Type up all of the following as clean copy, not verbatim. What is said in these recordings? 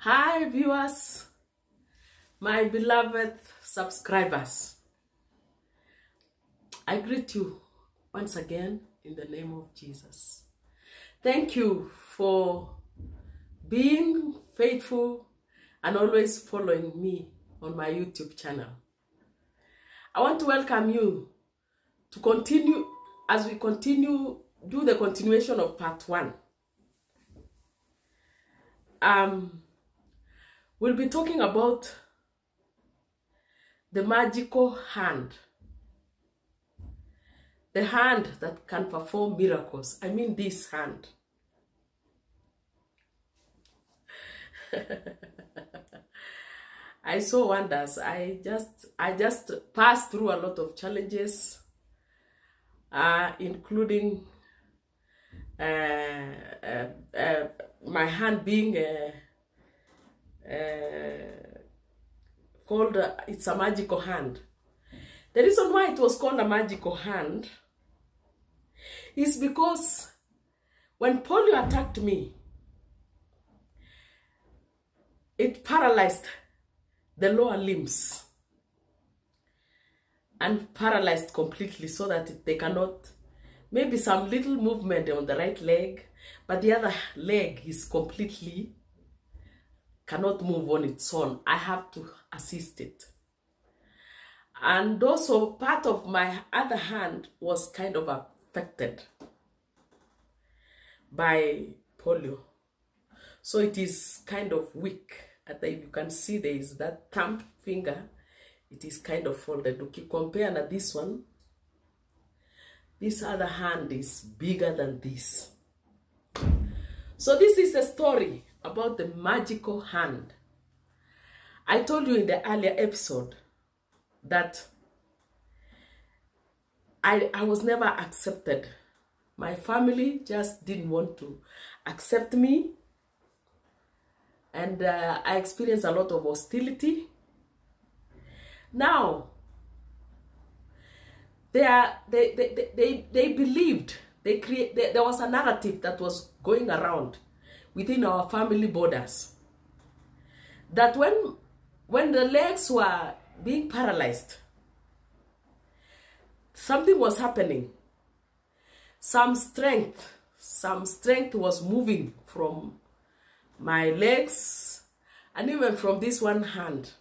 Hi viewers, my beloved subscribers. I greet you once again in the name of Jesus. Thank you for being faithful and always following me on my YouTube channel. I want to welcome you to continue as we do the continuation of part 1. We'll be talking about the magical hand. The hand that can perform miracles. I mean this hand. I saw wonders. I just passed through a lot of challenges, including my hand being called, it's a magical hand. The reason why it was called a magical hand is because when polio attacked me, it paralyzed the lower limbs and paralyzed completely so that they cannot, maybe some little movement on the right leg, but the other leg is completely cannot move on its own. I have to assist it. And also part of my other hand was kind of affected by polio. So it is kind of weak. If you can see, there is that thumb finger. It is kind of folded. Okay, compare na this one. This other hand is bigger than this. So this is a story about the magical hand. I told you in the earlier episode that I was never accepted. My family just didn't want to accept me. And I experienced a lot of hostility. Now, they believed, there was a narrative that was going around within our family borders that when the legs were being paralyzed, something was happening. Some strength was moving from my legs and even from this one hand,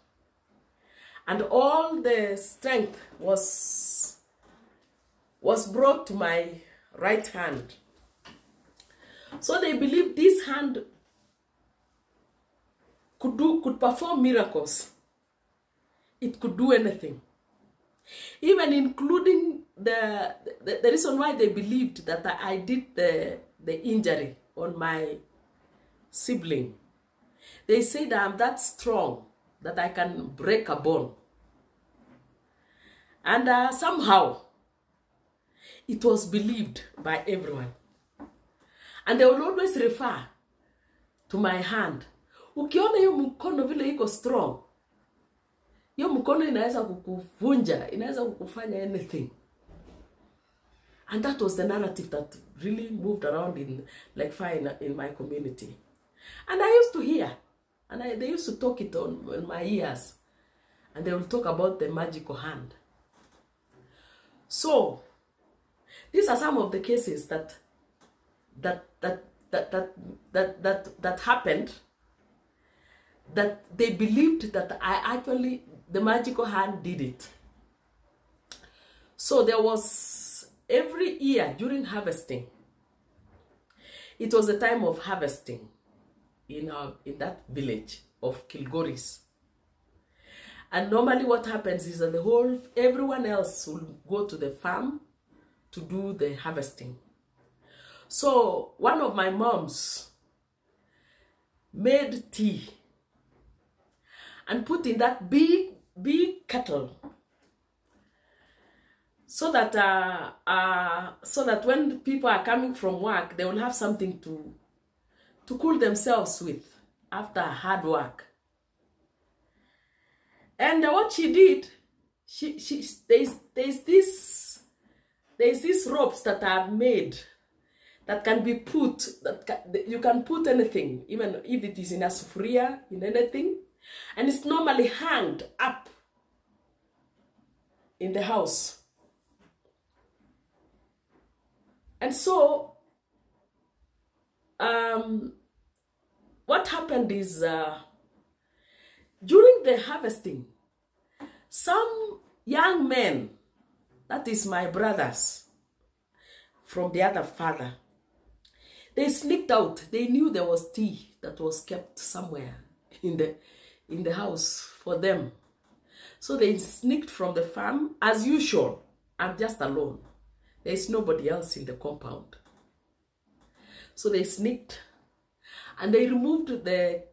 and all the strength was brought to my right hand. So they believed this hand could perform miracles. It could do anything, even including the reason why they believed that I did the injury on my sibling. They said I'm that strong that I can break a bone. And somehow it was believed by everyone. And they will always refer to my hand. Ukiona hiyo mkono vile iko strong, hiyo mkono inaweza kukuvunja, inaweza kukufanya anything. And that was the narrative that really moved around like fire in my community. And I used to hear, and they used to talk it on my ears, and they will talk about the magical hand. So these are some of the cases that happened, that they believed that the magical hand did it. So there was, every year during harvesting, it was a time of harvesting in that village of Kilgoris. And normally what happens is that everyone else will go to the farm to do the harvesting. So one of my moms made tea and put in that big kettle, so that when people are coming from work, they will have something to cool themselves with after hard work. And what she did, there's these ropes that are made that can be put, you can put anything, even if it is in a sufuria, in anything, and it's normally hanged up in the house. And so, what happened is, during the harvesting, some young men, that is my brothers from the other father, they sneaked out. They knew there was tea that was kept somewhere in the house for them. So they sneaked from the farm. As usual, I'm just alone. There's nobody else in the compound. So they sneaked and they removed the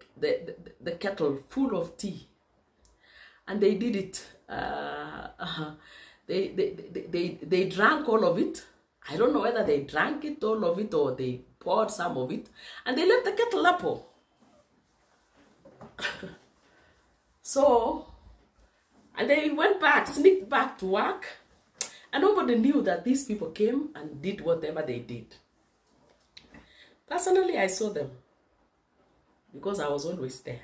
kettle full of tea. And they did it. They drank all of it. I don't know whether they drank it, all of it, or they poured some of it. And they left the kettle up. So, and they went back, sneaked back to work. And nobody knew that these people came and did whatever they did. Personally, I saw them because I was always there.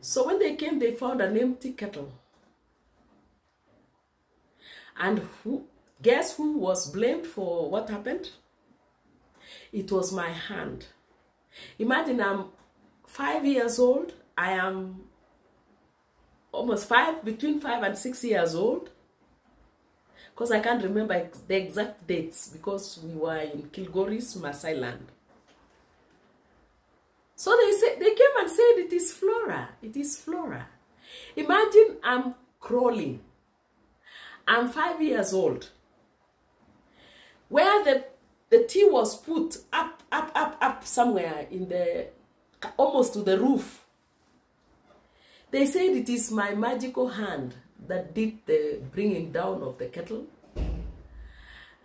So when they came, they found an empty kettle. And guess who was blamed for what happened? It was my hand. Imagine I'm 5 years old. I am almost between 5 and 6 years old. Because I can't remember the exact dates because we were in Kilgoris, Maasai land. So they came and said, it is Flora. It is Flora. Imagine I'm crawling. I'm 5 years old. Where the tea was put up somewhere in almost to the roof. They said it is my magical hand that did the bringing down of the kettle.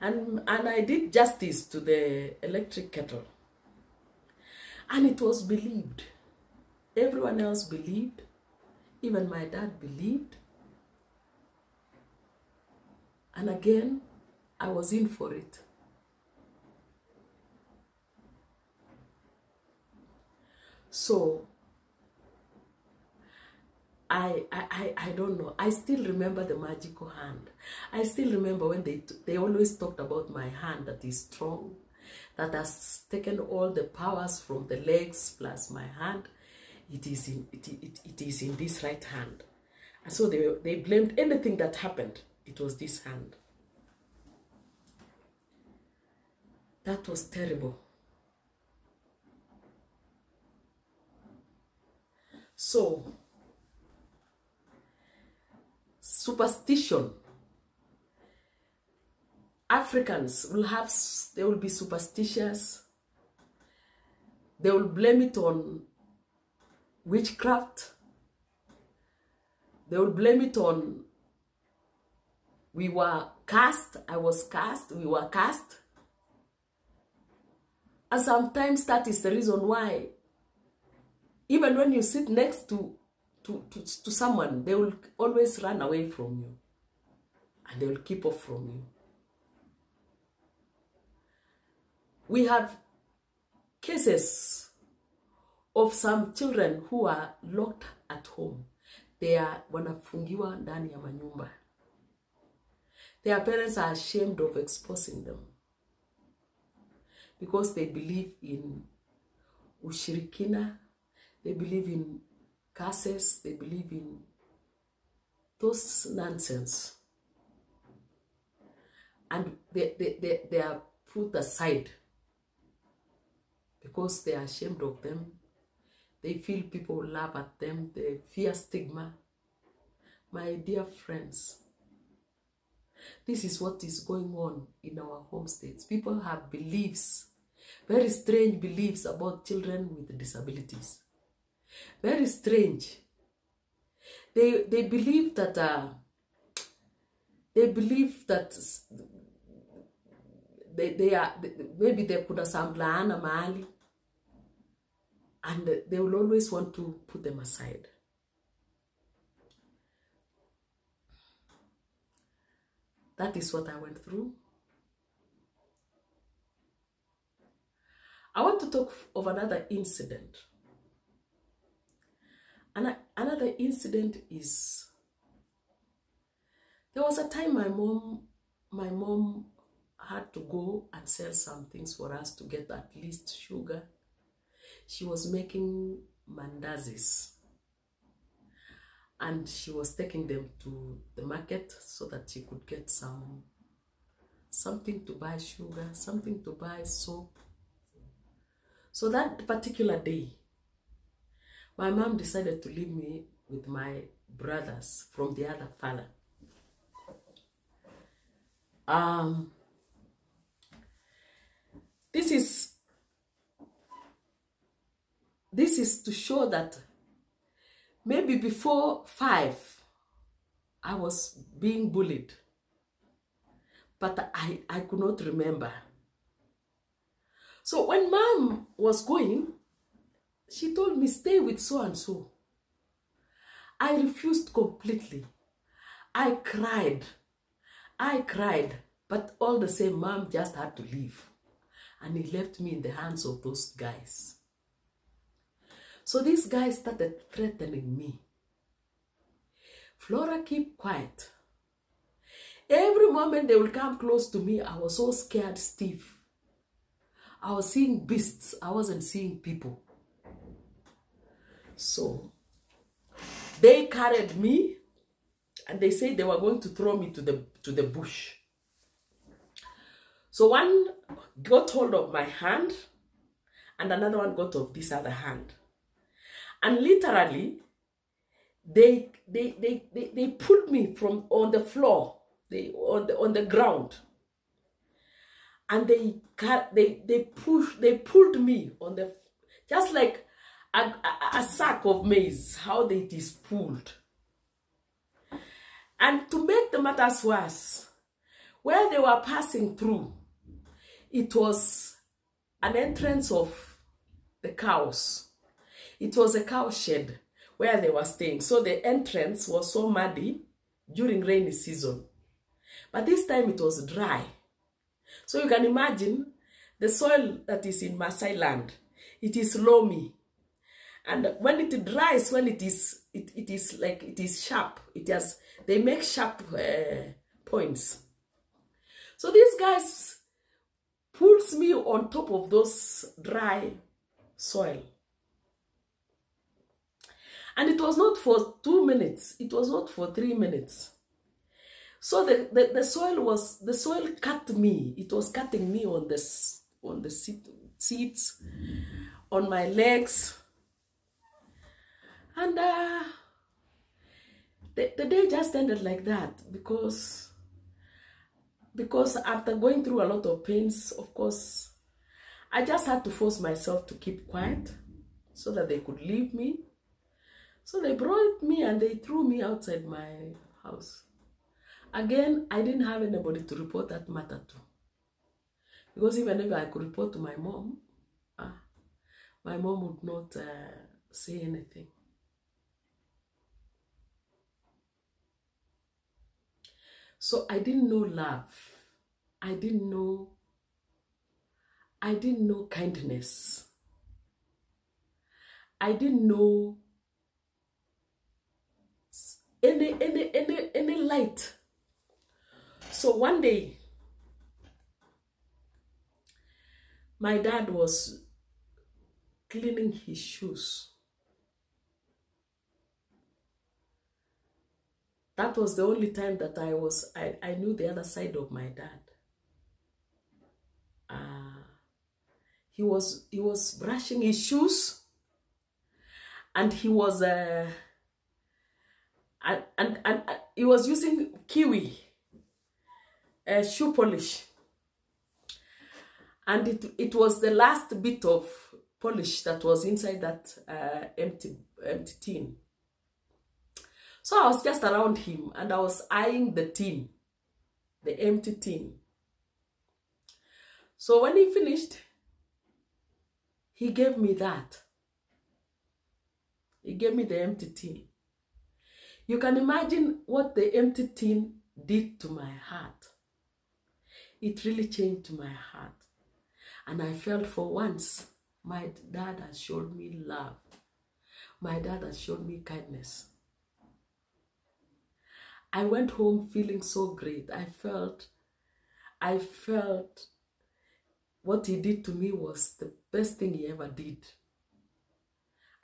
And I did justice to the electric kettle. And it was believed. Everyone else believed. Even my dad believed. And again, I was in for it. So, I don't know. I still remember the magical hand. I still remember when they always talked about my hand that is strong, that has taken all the powers from the legs plus my hand. It is in this right hand. And so they blamed anything that happened. It was this hand. That was terrible. So, superstition. Africans they will be superstitious. They will blame it on witchcraft. They will blame it on we were cast, I was cast, we were cast. And sometimes that is the reason why, even when you sit next to someone, they will always run away from you. And they will keep off from you. We have cases of some children who are locked at home. They are wanafungiwa ndani ya manyumba. Their parents are ashamed of exposing them because they believe in ushirikina, they believe in curses, they believe in those nonsense. And they are put aside because they are ashamed of them. They feel people laugh at them. They fear stigma. My dear friends, this is what is going on in our home states. People have beliefs, very strange beliefs about children with disabilities. Very strange. They believe that they are maybe they could have some laana mahali, and they will always want to put them aside. That is what I went through. I want to talk of another incident. And another incident is, there was a time my mom had to go and sell some things for us to get at least sugar. She was making mandazis. And she was taking them to the market so that she could get something to buy sugar, something to buy soap. So that particular day, my mom decided to leave me with my brothers from the other father. This is to show that maybe before 5, I was being bullied, but I could not remember. So when mom was going, she told me, stay with so and so. I refused completely. I cried, but all the same, mom just had to leave. And he left me in the hands of those guys. So these guys started threatening me. Flora, keep quiet. Every moment they will come close to me, I was so scared stiff. I was seeing beasts. I wasn't seeing people. So they carried me and they said they were going to throw me to the bush. So one got hold of my hand and another one got of this other hand. And literally, they pulled me from on the floor, on the ground, and they pulled me on the, just like a sack of maize, how it is pulled. And to make the matters worse, where they were passing through, it was an entrance of the cows. It was a cow shed where they were staying. So the entrance was so muddy during rainy season. But this time it was dry. So you can imagine the soil that is in Maasai land. It is loamy. And when it dries, when it is like, it is sharp. They make sharp points. So these guys pulls me on top of those dry soil. And it was not for 2 minutes. It was not for 3 minutes. So the soil cut me. It was cutting me on the seats, on my legs. And the day just ended like that because after going through a lot of pains, of course, I just had to force myself to keep quiet so that they could leave me. So they brought me and they threw me outside my house. Again, I didn't have anybody to report that matter to. Because even if I could report to my mom would not say anything. So I didn't know love. I didn't know kindness. I didn't know any light. So one day, my dad was cleaning his shoes. That was the only time that I knew the other side of my dad. He was brushing his shoes, and he was he was using kiwi shoe polish, and it was the last bit of polish that was inside that empty tin. So I was just around him and I was eyeing the tin, the empty tin. So when he finished, he gave me that. He gave me the empty tin. You can imagine what the empty tin did to my heart. It really changed my heart. And I felt for once, my dad has showed me love. My dad has showed me kindness. I went home feeling so great. I felt what he did to me was the best thing he ever did.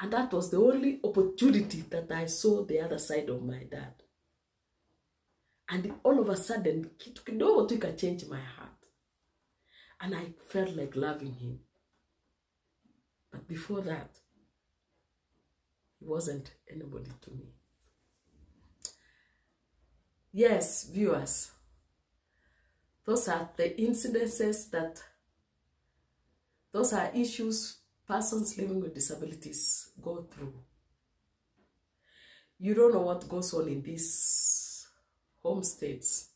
And that was the only opportunity that I saw the other side of my dad. And all of a sudden, it can change my heart. And I felt like loving him. But before that, he wasn't anybody to me. Yes, viewers, those are the incidences those are issues persons living with disabilities go through. You don't know what goes on in these homesteads.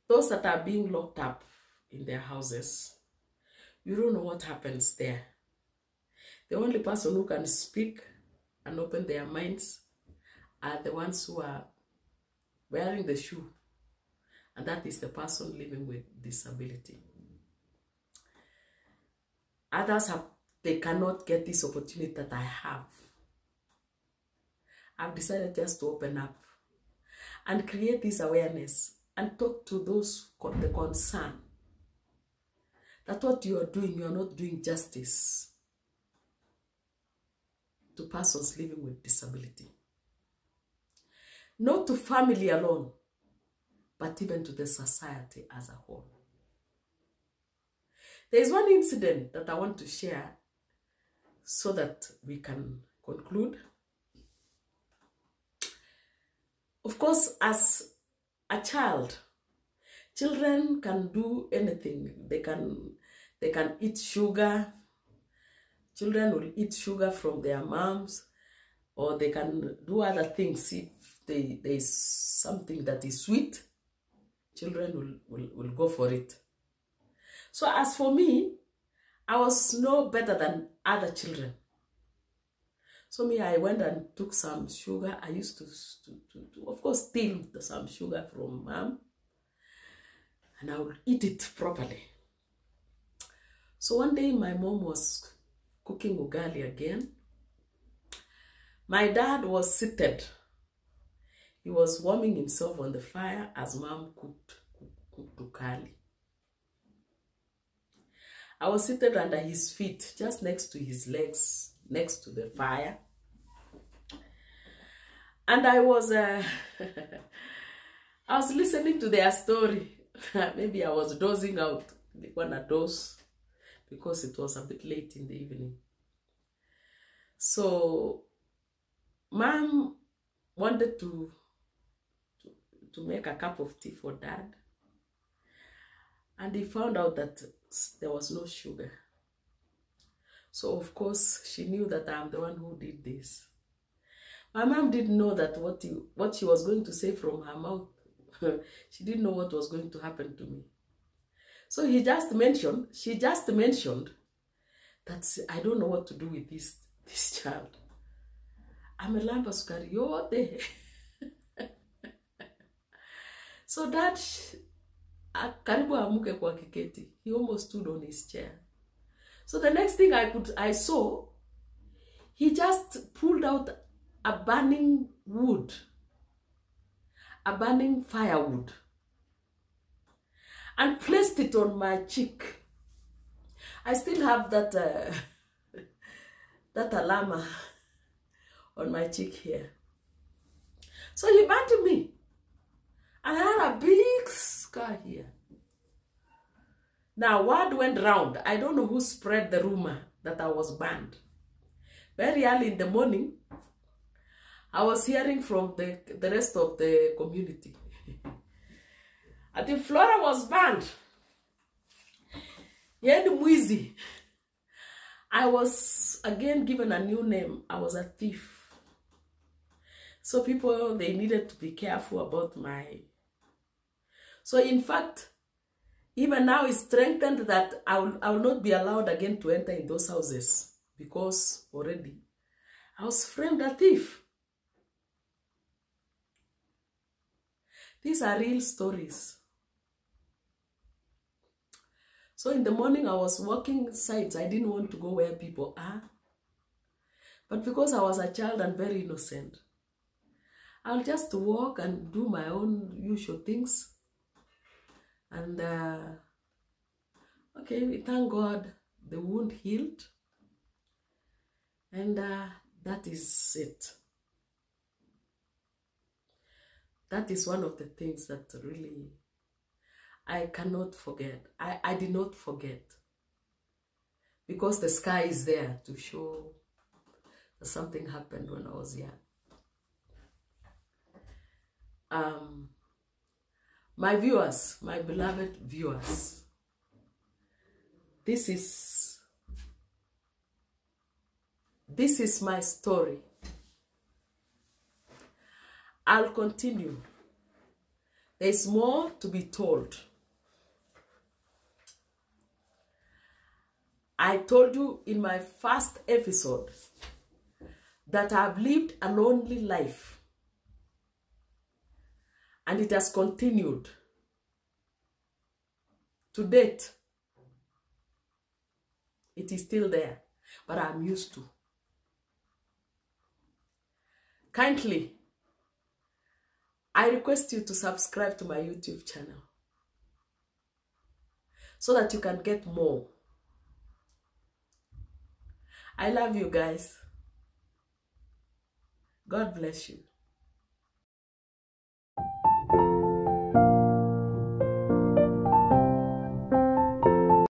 Those that are being locked up in their houses, you don't know what happens there. The only person who can speak and open their minds are the ones who are wearing the shoe, and that is the person living with disability. Others they cannot get this opportunity that I have. I've decided just to open up and create this awareness and talk to those the concern that what you are doing, you are not doing justice to persons living with disability. Not to family alone, but even to the society as a whole. There is one incident that I want to share so that we can conclude. Of course, as a child, children can do anything. They can eat sugar. Children will eat sugar from their moms, or they can do other things. If there is something that is sweet, children will go for it. So as for me, I was no better than other children. So I went and took some sugar. I used to of course, steal some sugar from mom, and I would eat it properly. So one day my mom was cooking ugali again. My dad was seated. He was warming himself on the fire as mom cooked ugali. I was seated under his feet, just next to his legs, next to the fire. And I was listening to their story. Maybe I was dozing out. They want to doze because it was a bit late in the evening. So mom wanted to make a cup of tea for dad. And he found out that there was no sugar. So of course, she knew that I'm the one who did this. My mom didn't know that what she was going to say from her mouth. She didn't know what was going to happen to me. So she just mentioned that I don't know what to do with this child. Amelamba sukari yote. So dad, karibu amuke kwa kiketi. He almost stood on his chair. So the next thing I saw, he just pulled out a burning wood, a burning firewood, and placed it on my cheek. I still have that that alama on my cheek here. So he burned me, and I had a big scar here. Now, word went round. I don't know who spread the rumor that I was burned. Very early in the morning, I was hearing from the rest of the community. I think Flora was burned. Yedi Mwizi. I was again given a new name. I was a thief. So people, they needed to be careful about my... So in fact, even now it's strengthened that I will not be allowed again to enter in those houses, because already I was framed a thief. These are real stories. So in the morning, I was walking sides. I didn't want to go where people are. But because I was a child and very innocent, I'll just walk and do my own usual things. And okay, we thank God the wound healed. And that is it. That is one of the things that really I cannot forget. I did not forget. Because the sky is there to show that something happened when I was young. My viewers, my beloved viewers, this is my story. I'll continue. There's more to be told. I told you in my first episode that I've lived a lonely life, and it has continued to date. It is still there, but I'm used to. Kindly, I request you to subscribe to my YouTube channel so that you can get more. I love you guys. God bless you.